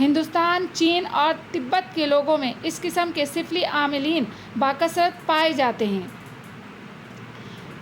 ہندوستان، چین اور تبت کے لوگوں میں اس قسم کے سفلی عاملین باکثرت پائے جاتے ہیں۔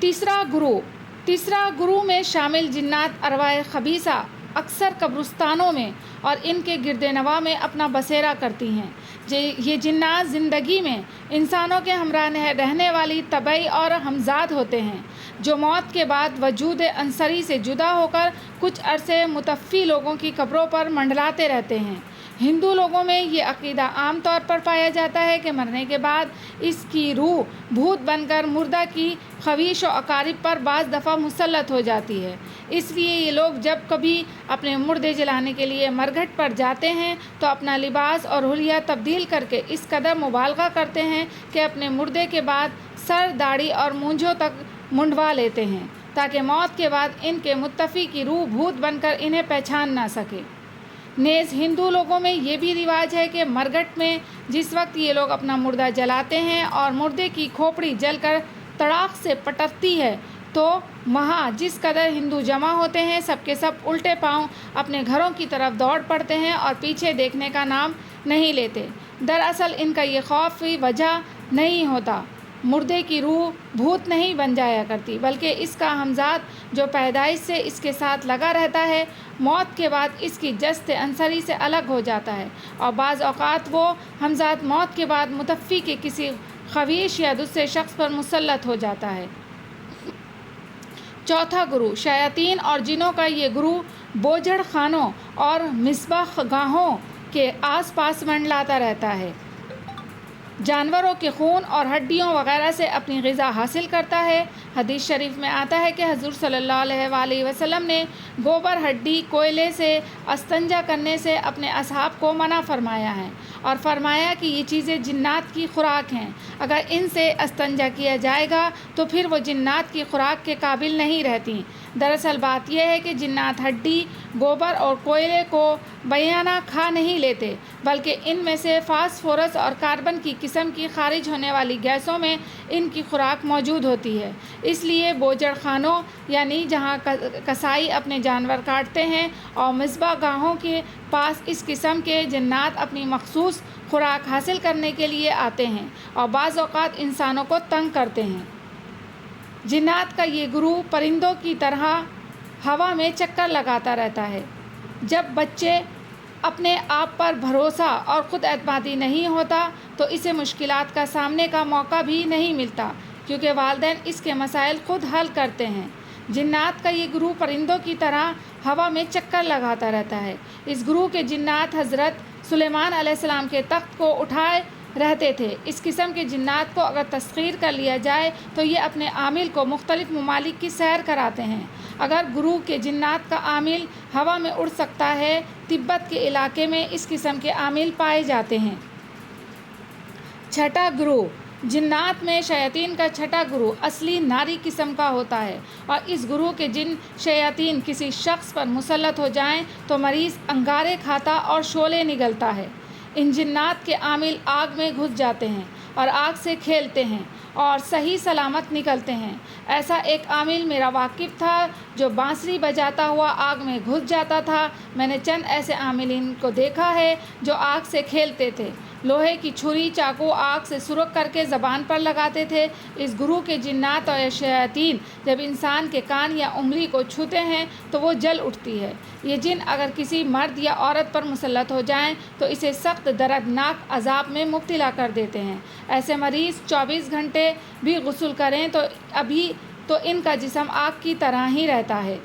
تیسرا گروہ میں شامل جنات ارواح خبیثہ اکثر قبرستانوں میں اور ان کے گرد نواح میں اپنا بسیرا کرتی ہیں۔ یہ جنات زندگی میں انسانوں کے ہمراہ رہنے والی طبعی اور ہمزاد ہوتے ہیں، جو موت کے بعد وجود عنصری سے جدا ہو کر کچھ عرصے متوفی لوگوں کی قبروں پر منڈلاتے رہتے ہیں۔ ہندو لوگوں میں یہ عقیدہ عام طور پر پایا جاتا ہے کہ مرنے کے بعد اس کی روح بھوت بن کر مردہ کی خواہش و اقارب پر بعض دفعہ مسلط ہو جاتی ہے۔ اس لیے یہ لوگ جب کبھی اپنے مردے جلانے کے لیے مرگھٹ پر جاتے ہیں تو اپنا لباس اور حلیہ تبدیل کر کے اس قدر مبالغہ کرتے ہیں کہ اپنے مردے کے بعد سر، داڑھی اور مونجھوں تک منڈوا لیتے ہیں تاکہ موت کے بعد ان کے متوفی کی روح بھوت بن کر انہیں پہچان نہ سکے۔ نیز ہندو لوگوں میں یہ بھی رواج ہے کہ مرگھٹ میں جس وقت یہ لوگ اپنا مردہ جلاتے ہیں اور مردے کی کھوپڑی جل کر تڑاک سے پٹکتی ہے تو وہاں جس قدر ہندو جمع ہوتے ہیں سب کے سب الٹے پاؤں اپنے گھروں کی طرف دوڑ پڑتے ہیں اور پیچھے دیکھنے کا نام نہیں لیتے۔ دراصل ان کا یہ خوف کی وجہ نہیں ہوتا، مردے کی روح بھوت نہیں بن جایا کرتی، بلکہ اس کا ہمزاد جو پیدائش سے اس کے ساتھ لگا رہتا ہے موت کے بعد اس کی جست عنصری سے الگ ہو جاتا ہے، اور بعض اوقات وہ ہمزاد موت کے بعد متوفی کے کسی خواہش یا دوسرے شخص پر مسلط ہو جاتا ہے۔ چوتھا گروہ شیاطین اور جنوں کا یہ گروہ بوجھڑ خانوں اور مذبح گاہوں کے آس پاس منڈلاتا رہتا ہے، جانوروں کے خون اور ہڈیوں وغیرہ سے اپنی غذا حاصل کرتا ہے۔ حدیث شریف میں آتا ہے کہ حضور صلی اللہ علیہ وآلہ وسلم نے گوبر، ہڈی، کوئلے سے استنجا کرنے سے اپنے اصحاب کو منع فرمایا ہے اور فرمایا کہ یہ چیزیں جنات کی خوراک ہیں، اگر ان سے استنجا کیا جائے گا تو پھر وہ جنات کی خوراک کے قابل نہیں رہتی۔ دراصل بات یہ ہے کہ جنات ہڈی، گوبر اور کوئلے کو بیانہ کھا نہیں لیتے، بلکہ ان میں سے فاسفورس اور کاربن کی قسم کی خارج ہونے والی گیسوں میں ان کی خوراک موجود ہوتی ہے۔ اس لیے بوجھڑ خانوں یعنی جہاں کسائی اپنے جانور کاٹتے ہیں اور مذبح گاہوں کے پاس اس قسم کے جنات اپنی مخصوص خوراک حاصل کرنے کے لیے آتے ہیں اور بعض اوقات انسانوں کو تنگ کرتے ہیں۔ جنات کا یہ گروہ پرندوں کی طرح ہوا میں چکر لگاتا رہتا ہے۔ جب بچے اپنے آپ پر بھروسہ اور خود اعتمادی نہیں ہوتا تو اسے مشکلات کا سامنے کا موقع بھی نہیں ملتا، کیونکہ والدین اس کے مسائل خود حل کرتے ہیں۔ جنات کا یہ گروہ پرندوں کی طرح ہوا میں چکر لگاتا رہتا ہے۔ اس گروہ کے جنات حضرت سلیمان علیہ السلام کے تخت کو اٹھائے رہتے تھے۔ اس قسم کے جنات کو اگر تسخیر کر لیا جائے تو یہ اپنے عامل کو مختلف ممالک کی سیر کراتے ہیں۔ اگر گروہ کے جنات کا عامل ہوا میں اڑ سکتا ہے، تبت کے علاقے میں اس قسم کے عامل پائے جاتے ہیں۔ چھٹا گروہ جنات میں شیاطین کا چھٹا گروہ اصلی ناری قسم کا ہوتا ہے، اور اس گروہ کے جن شیاطین کسی شخص پر مسلط ہو جائیں تو مریض انگارے کھاتا اور شعلے نگلتا ہے۔ ان جنات کے عامل آگ میں گھس جاتے ہیں اور آگ سے کھیلتے ہیں اور صحیح سلامت نکلتے ہیں۔ ایسا ایک عامل میرا واقف تھا جو بانسری بجاتا ہوا آگ میں گھس جاتا تھا۔ میں نے چند ایسے عاملین کو دیکھا ہے جو آگ سے کھیلتے تھے، لوہے کی چھری، چاقو آگ سے سرخ کر کے زبان پر لگاتے تھے۔ اس گروہ کے جنات اور شیاطین جب انسان کے کان یا انگلی کو چھوتے ہیں تو وہ جل اٹھتی ہے۔ یہ جن اگر کسی مرد یا عورت پر مسلط ہو جائیں تو اسے سخت دردناک عذاب میں مبتلا کر دیتے ہیں۔ ایسے مریض 24 گھنٹے بھی غسل کریں تو ان کا جسم آگ کی طرح ہی رہتا ہے۔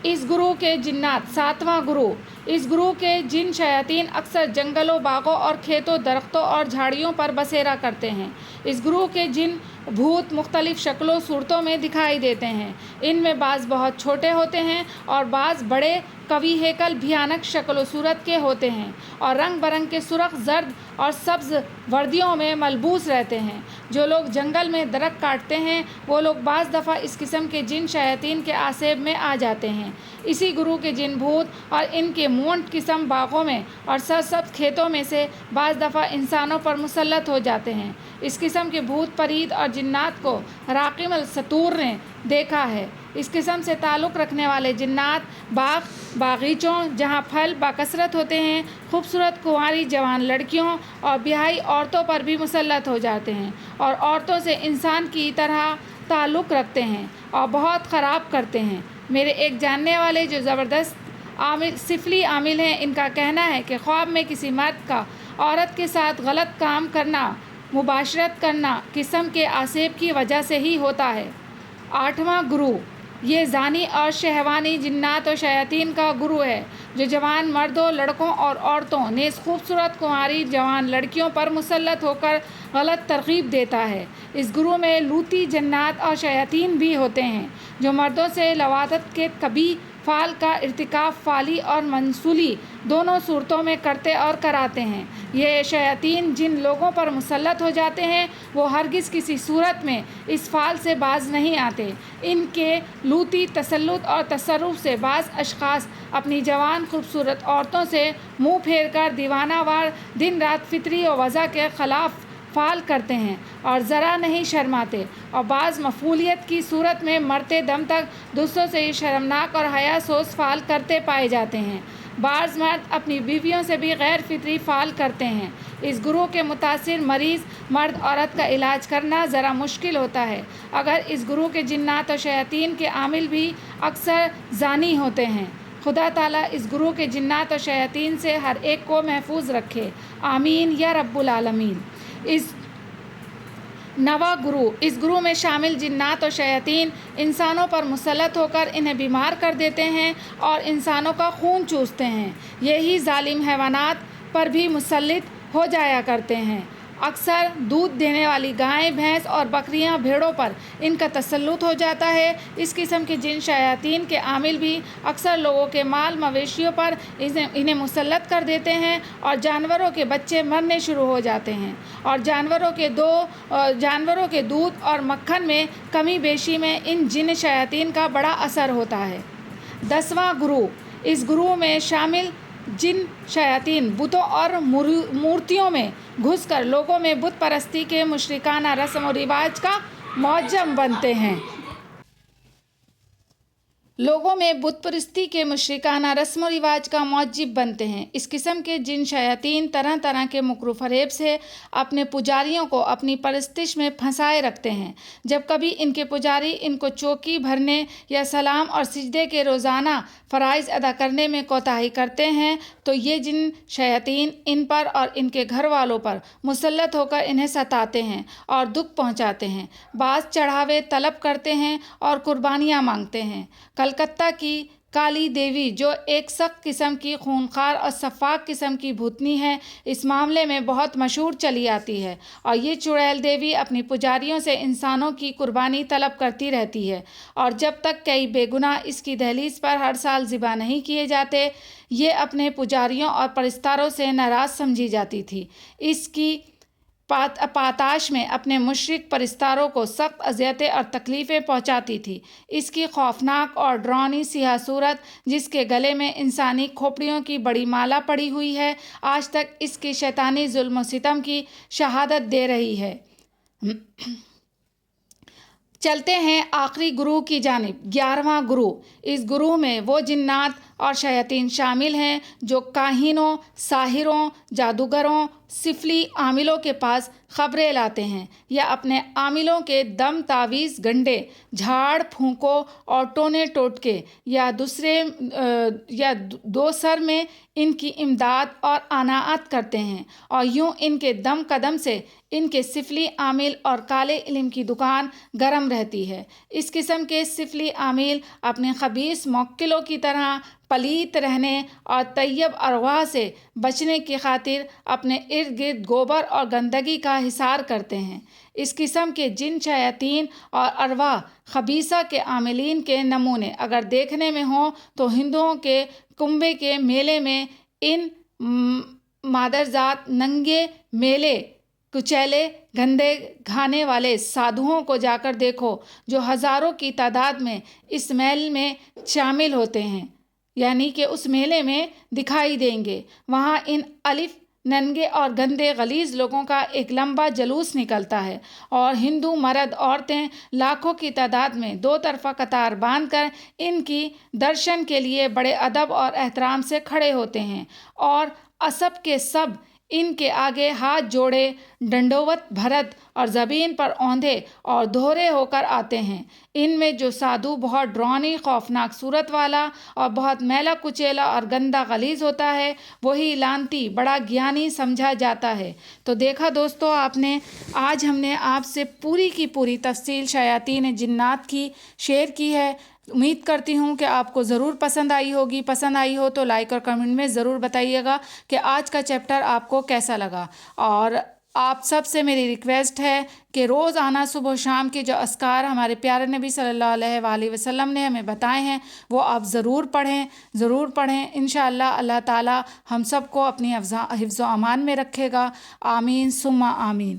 اس گروہ کے جنات ساتواں گروہ اس گروہ کے جن شیاطین اکثر جنگلوں، باغوں اور کھیتوں، درختوں اور جھاڑیوں پر بسیرا کرتے ہیں۔ اس گروہ کے جن بھوت مختلف شکلوں صورتوں میں دکھائی دیتے ہیں۔ ان میں بعض بہت چھوٹے ہوتے ہیں اور بعض بڑے قوی ہیکل بھیانک شکل و صورت کے ہوتے ہیں اور رنگ برنگ کے سرخ، زرد اور سبز وردیوں میں ملبوس رہتے ہیں۔ جو لوگ جنگل میں درخت کاٹتے ہیں وہ لوگ بعض دفعہ اس قسم کے جن شیاطین کے آسیب میں آ جاتے ہیں۔ اسی گروہ کے جن بھوت اور ان کے مونٹ قسم باغوں میں اور سرسبز کھیتوں میں سے بعض دفعہ انسانوں پر مسلط ہو جاتے ہیں۔ اس قسم کے بھوت پرید اور جنات کو راقم الستور نے دیکھا ہے۔ اس قسم سے تعلق رکھنے والے جنات باغیچوں جہاں پھل بکثرت ہوتے ہیں، خوبصورت کنواری جوان لڑکیوں اور بیاہی عورتوں پر بھی مسلط ہو جاتے ہیں اور عورتوں سے انسان کی طرح تعلق رکھتے ہیں اور بہت خراب کرتے ہیں۔ میرے ایک جاننے والے جو زبردست سفلی عامل ہیں، ان کا کہنا ہے کہ خواب میں کسی مرد کا عورت کے ساتھ غلط کام کرنا، مباشرت کرنا قسم کے آسیب کی وجہ سے ہی ہوتا ہے۔ 8واں گروہ، یہ زانی اور شہوانی جنات و شیاطین کا گروہ ہے جو جوان مردوں، لڑکوں اور عورتوں نیز خوبصورت کنواری جوان لڑکیوں پر مسلط ہو کر غلط ترغیب دیتا ہے۔ اس گروہ میں لوطی جنات اور شیاطین بھی ہوتے ہیں جو مردوں سے لواطت کے قبیح فعل کا ارتکاب فعلی اور منصولی دونوں صورتوں میں کرتے اور کراتے ہیں۔ یہ شیاطین جن لوگوں پر مسلط ہو جاتے ہیں وہ ہرگز کسی صورت میں اس فعل سے باز نہیں آتے۔ ان کے لوطی تسلط اور تصرف سے بعض اشخاص اپنی جوان خوبصورت عورتوں سے منہ پھیر کر دیوانہ وار دن رات فطری و وضع کے خلاف فعل کرتے ہیں اور ذرا نہیں شرماتے، اور بعض مفعولیت کی صورت میں مرتے دم تک دوسروں سے یہ شرمناک اور حیا سوز فعل کرتے پائے جاتے ہیں۔ بعض مرد اپنی بیویوں سے بھی غیر فطری فعل کرتے ہیں۔ اس گروہ کے متاثر مریض مرد عورت کا علاج کرنا ذرا مشکل ہوتا ہے، اگر اس گروہ کے جنات و شیاطین کے عامل بھی اکثر زانی ہوتے ہیں۔ خدا تعالیٰ اس گروہ کے جنات و شیاطین سے ہر ایک کو محفوظ رکھے، آمین یا رب العالمین۔ 9واں گروہ، اس گروہ میں شامل جنات و شیاطین انسانوں پر مسلط ہو کر انہیں بیمار کر دیتے ہیں اور انسانوں کا خون چوستے ہیں۔ یہی ظالم حیوانات پر بھی مسلط ہو جایا کرتے ہیں۔ اکثر دودھ دینے والی گائیں، بھینس اور بکریاں، بھیڑوں پر ان کا تسلط ہو جاتا ہے۔ اس قسم کے جن شیاطین کے عامل بھی اکثر لوگوں کے مال مویشیوں پر انہیں مسلط کر دیتے ہیں اور جانوروں کے بچے مرنے شروع ہو جاتے ہیں، اور جانوروں کے دودھ اور مکھن میں کمی بیشی میں ان جن شیاطین کا بڑا اثر ہوتا ہے۔ 10واں گروہ، اس گروہ میں شامل جن شیاطین بتوں اور مورتیوں میں گھس کر لوگوں میں بت پرستی کے مشرکانہ رسم و رواج کا معجم بنتے ہیں۔ رسم و رواج کا معجب بنتے ہیں۔ اس قسم کے جن شیاطین طرح طرح کے مکر و فریب سے اپنے پجاریوں کو اپنی پرستش میں پھنسائے رکھتے ہیں۔ جب کبھی ان کے پجاری ان کو چوکی بھرنے یا سلام اور سجدے کے روزانہ فرائض ادا کرنے میں کوتاہی کرتے ہیں تو یہ جن شیاطین ان پر اور ان کے گھر والوں پر مسلط ہو کر انہیں ستاتے ہیں اور دکھ پہنچاتے ہیں۔ بعض چڑھاوے طلب کرتے ہیں اور قربانیاں مانگتے ہیں۔ کلکتہ کی کالی دیوی جو ایک سخت قسم کی خونخوار اور سفاک قسم کی بھوتنی ہے، اس معاملے میں بہت مشہور چلی آتی ہے، اور یہ چڑیل دیوی اپنی پجاریوں سے انسانوں کی قربانی طلب کرتی رہتی ہے، اور جب تک کئی بے گناہ اس کی دہلیز پر ہر سال ذبح نہیں کیے جاتے یہ اپنے پجاریوں اور پرستاروں سے ناراض سمجھی جاتی تھی۔ اس کی پاتاش میں اپنے مشرک پرستاروں کو سخت اذیتیں اور تکلیفیں پہنچاتی تھی۔ اس کی خوفناک اور ڈراؤنی سیاہ صورت، جس کے گلے میں انسانی کھوپڑیوں کی بڑی مالا پڑی ہوئی ہے، آج تک اس کی شیطانی ظلم و ستم کی شہادت دے رہی ہے۔ چلتے ہیں آخری گروہ کی جانب، 11واں گروہ۔ اس گروہ میں وہ جنات اور شیاطین شامل ہیں جو کاہنوں، ساحروں، جادوگروں، سفلی عاملوں کے پاس خبریں لاتے ہیں، یا اپنے عاملوں کے دم تعویذ گنڈے، جھاڑ پھونکوں اور ٹونے ٹوٹکے یا دوسر میں ان کی امداد اور عناعت کرتے ہیں، اور یوں ان کے دم قدم سے ان کے سفلی عامل اور کالے علم کی دکان گرم رہتی ہے۔ اس قسم کے سفلی عامل اپنے خبیث موکلوں کی طرح پلیت رہنے اور طیب ارواح سے بچنے کی خاطر اپنے ارد گرد گوبر اور گندگی کا حصار کرتے ہیں۔ اس قسم کے جن شیاطین اور ارواح خبیثہ کے عاملین کے نمونے اگر دیکھنے میں ہوں تو ہندوؤں کے کنبے کے میلے میں ان مادرزاد ننگے میلے کچیلے گندے کھانے والے سادھوؤں کو جا کر دیکھو جو ہزاروں کی تعداد میں اس میل میں شامل ہوتے ہیں، یعنی کہ اس میلے میں دکھائی دیں گے۔ وہاں ان الف ننگے اور گندے غلیظ لوگوں کا ایک لمبا جلوس نکلتا ہے اور ہندو مرد عورتیں لاکھوں کی تعداد میں دو طرفہ قطار باندھ کر ان کی درشن کے لیے بڑے ادب اور احترام سے کھڑے ہوتے ہیں اور سب کے سب ان کے آگے ہاتھ جوڑے ڈنڈوت بھرت اور زمین پر اوندھے اور دھورے ہو کر آتے ہیں۔ ان میں جو سادھو بہت ڈراؤنی خوفناک صورت والا اور بہت میلا کچیلا اور گندا غلیظ ہوتا ہے وہی لانتی بڑا گیانی سمجھا جاتا ہے۔ تو دیکھا دوستو آپ نے، آج ہم نے آپ سے پوری کی پوری تفصیل شیاطین جنات کی شیئر کی ہے۔ امید کرتی ہوں کہ آپ کو ضرور پسند آئی ہوگی۔ پسند آئی ہو تو لائک اور کمنٹ میں ضرور بتائیے گا کہ آج کا چیپٹر آپ کو کیسا لگا، اور آپ سب سے میری ریکویسٹ ہے کہ روز آنا صبح و شام کے جو اذکار ہمارے پیارے نبی صلی اللہ علیہ وآلہ وسلم نے ہمیں بتائے ہیں وہ آپ ضرور پڑھیں۔ انشاءاللہ اللہ تعالی ہم سب کو اپنی حفظ و امان میں رکھے گا۔ آمین ثم آمین۔